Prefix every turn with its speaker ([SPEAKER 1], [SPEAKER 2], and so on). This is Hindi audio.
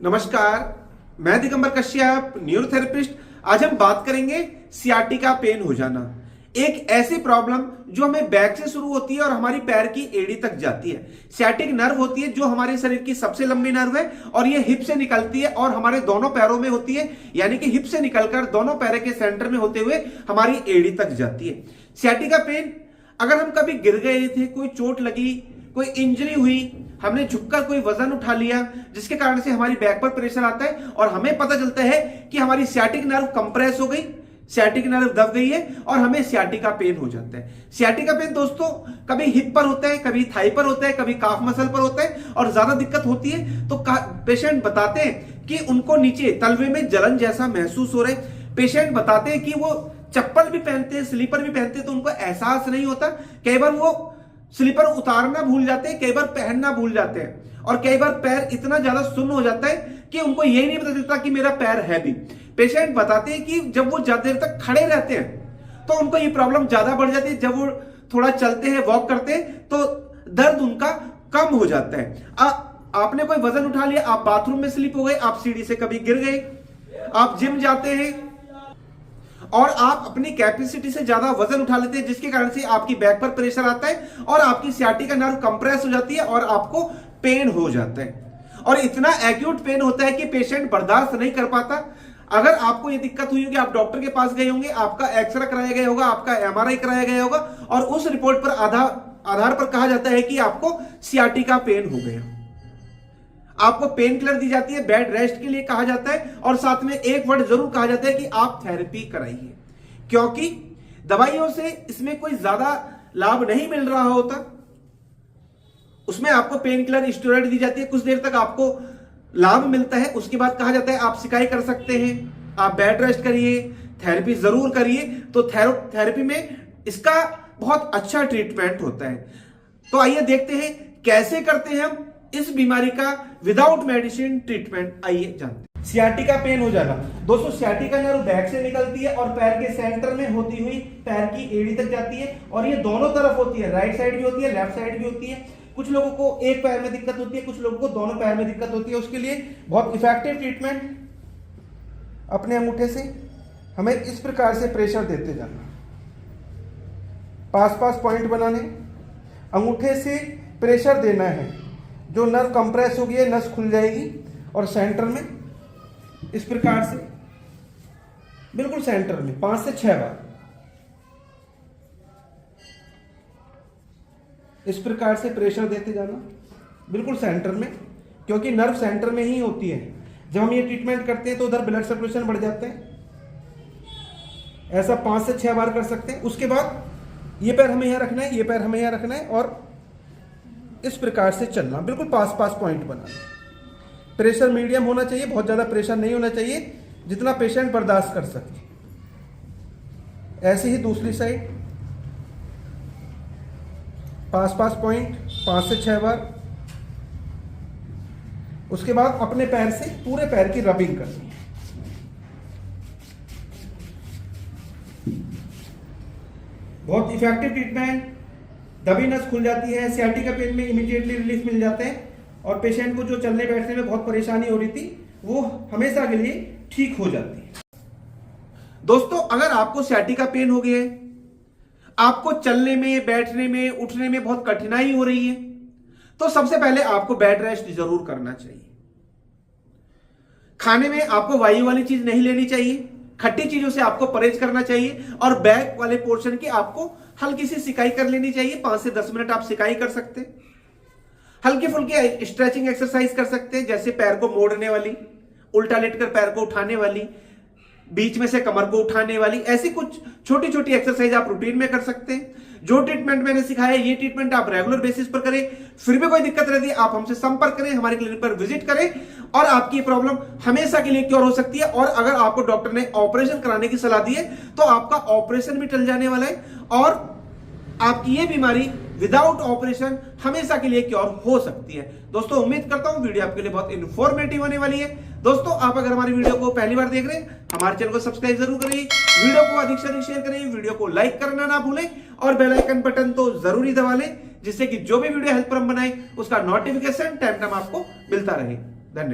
[SPEAKER 1] नमस्कार, मैं दिगंबर कश्यप, न्यूरोथेरेपिस्ट। आज हम बात करेंगे सियाटिका पेन हो जाना। एक ऐसी प्रॉब्लम जो हमें बैक से शुरू होती है और हमारी पैर की एड़ी तक जाती है। सियाटिक नर्व होती है जो हमारे शरीर की सबसे लंबी नर्व है और ये हिप से निकलती है और हमारे दोनों पैरों में होती है, यानी कि हिप से निकलकर दोनों पैरों के सेंटर में होते हुए हमारी एड़ी तक जाती है। सियाटिका पेन, अगर हम कभी गिर गए थे, कोई चोट लगी, कोई इंजरी हुई, हमने झुककर कोई वजन उठा लिया जिसके कारण से हमारी बैक पर प्रेशर आता है और हमें पता चलता है कि हमारी सियाटिक नर्व कंप्रेस हो गई, सियाटिक नर्व दब गई है और हमें सियाटिका पेन हो जाता है। सियाटिका पेन दोस्तों कभी हिप पर होता है, कभी थाई पर होता है, कभी काफ मसल पर होता है और ज्यादा दिक्कत होती है तो पेशेंट बताते हैं कि उनको नीचे तलवे में जलन जैसा महसूस हो रहा है। पेशेंट बताते हैं कि वो चप्पल भी पहनते हैं, स्लीपर भी पहनते हैं तो उनको एहसास नहीं होता। कई बार वो स्लीपर उतारना भूल जाते हैं, कई बार पहनना भूल जाते हैं और कई बार पैर इतना ज्यादा सुन्न हो जाता है कि उनको यही नहीं पता चलता कि मेरा पैर है भी। पेशेंट बताते हैं कि जब वो ज्यादा देर तक खड़े रहते हैं तो उनको ये प्रॉब्लम ज्यादा बढ़ जाती है। जब वो थोड़ा चलते हैं, वॉक करते हैं तो दर्द उनका कम हो जाता है। आपने कोई वजन उठा लिया, आप बाथरूम में स्लिप हो गए, आप सीढ़ी से कभी गिर गए, आप जिम जाते हैं और आप अपनी कैपेसिटी से ज्यादा वजन उठा लेते हैं जिसके कारण से आपकी बैक पर प्रेशर आता है और आपकी सियाटिका नर्व कंप्रेस हो जाती है और आपको पेन हो जाता है। और इतना एक्यूट पेन होता है कि पेशेंट बर्दाश्त नहीं कर पाता। अगर आपको ये दिक्कत हुई होगी, आप डॉक्टर के पास गए होंगे, आपका एक्सरे कराया गया होगा, आपका एमआरआई कराया गया होगा और उस रिपोर्ट पर आधार पर कहा जाता है कि आपको सियाटिका पेन हो गया। आपको पेन किलर दी जाती है, बेड रेस्ट के लिए कहा जाता है और साथ में एक वर्ड जरूर कहा जाता है कि आप थेरेपी कराइए, क्योंकि दवाइयों से इसमें कोई ज्यादा लाभ नहीं मिल रहा होता। उसमें आपको पेन किलर, स्टेरॉइड दी जाती है, कुछ देर तक आपको लाभ मिलता है, उसके बाद कहा जाता है आप सिकाई कर सकते हैं, आप बेड रेस्ट करिए, थेरेपी जरूर करिए। तो थेरेपी में इसका बहुत अच्छा ट्रीटमेंट होता है। तो आइए देखते हैं कैसे करते हैं हम इस बीमारी का विदाउट मेडिसिन ट्रीटमेंट। आइए जानते हैं। सियाटिका पेन हो जाना दोस्तों, सियाटिका नर्व बैक से निकलती है और पैर के सेंटर में होती हुई पैर की एड़ी तक जाती है और ये दोनों तरफ होती है, राइट साइड भी होती है, लेफ्ट साइड भी होती है। कुछ लोगों को एक पैर में दिक्कत होती है, कुछ लोगों को दोनों पैर में दिक्कत होती है। उसके लिए बहुत इफेक्टिव ट्रीटमेंट, अपने अंगूठे से हमें इस प्रकार से प्रेशर देते जाना, पास पॉइंट बनाने, अंगूठे से प्रेशर देना है। जो नर्व कंप्रेस होगी है, नस खुल जाएगी और सेंटर में इस प्रकार से, बिल्कुल सेंटर में 5 से 6 बार इस प्रकार से प्रेशर देते जाना, बिल्कुल सेंटर में, क्योंकि नर्व सेंटर में ही होती है। जब हम ये ट्रीटमेंट करते हैं तो उधर ब्लड सर्कुलेशन बढ़ जाता है। ऐसा 5 से 6 बार कर सकते हैं। उसके बाद ये पैर हमें यहां रखना है, ये पैर हमें यहां रखना है और इस प्रकार से चलना, बिल्कुल पास पॉइंट बनाना। प्रेशर मीडियम होना चाहिए, बहुत ज्यादा प्रेशर नहीं होना चाहिए, जितना पेशेंट बर्दाश्त कर सके। ऐसे ही दूसरी साइड पास पॉइंट 5 से 6 बार। उसके बाद अपने पैर से पूरे पैर की रबिंग करनी है। बहुत इफेक्टिव ट्रीटमेंट, दबी नस खुल जाती है, सियाटिका पेन में इमीडिएटली रिलीफ मिल जाता है और पेशेंट को जो चलने बैठने में बहुत परेशानी हो रही थी वो हमेशा के लिए ठीक हो जाती है। दोस्तों, अगर आपको सियाटिका पेन हो गया है, आपको चलने में, बैठने में, उठने में बहुत कठिनाई हो रही है, तो सबसे पहले आपको बेड रेस्ट जरूर करना चाहिए। खाने में आपको वायु वाली चीज नहीं लेनी चाहिए, खट्टी चीजों से आपको परहेज करना चाहिए और बैक वाले पोर्शन की आपको हल्की सी सिकाई कर लेनी चाहिए। 5 से 10 मिनट आप सिकाई कर सकते हैं। हल्की फुल्की स्ट्रेचिंग एक्सरसाइज कर सकते हैं, जैसे पैर को मोड़ने वाली, उल्टा लेटकर पैर को उठाने वाली, बीच में से कमर को उठाने वाली, ऐसी कुछ छोटी छोटी एक्सरसाइज आप रूटीन में कर सकते हैं। जो ट्रीटमेंट मैंने सिखाया ये ट्रीटमेंट आप रेगुलर बेसिस पर करें। फिर भी कोई दिक्कत रहती है आप हमसे संपर्क करें, हमारे क्लिनिक पर विजिट करें और आपकी प्रॉब्लम हमेशा के लिए क्योर हो सकती है। और अगर आपको डॉक्टर ने ऑपरेशन कराने की सलाह दी है तो आपका ऑपरेशन भी टल जाने वाला है और आपकी ये बीमारी विदाउट ऑपरेशन हमेशा के लिए क्योर हो सकती है। दोस्तों, उम्मीद करता हूं वीडियो आपके लिए बहुत इन्फॉर्मेटिव होने वाली है। दोस्तों, आप अगर हमारी वीडियो को पहली बार देख रहे हैं, हमारे चैनल को सब्सक्राइब जरूर करिए, वीडियो को अधिक से अधिक शेयर करिए, वीडियो को लाइक करना ना भूलें और बेल आइकन बटन तो जरूरी दबा लें, जिससे कि जो भी वीडियो हेल्प पर हम बनाए उसका नोटिफिकेशन टाइम टाइम आपको मिलता रहे। धन्यवाद।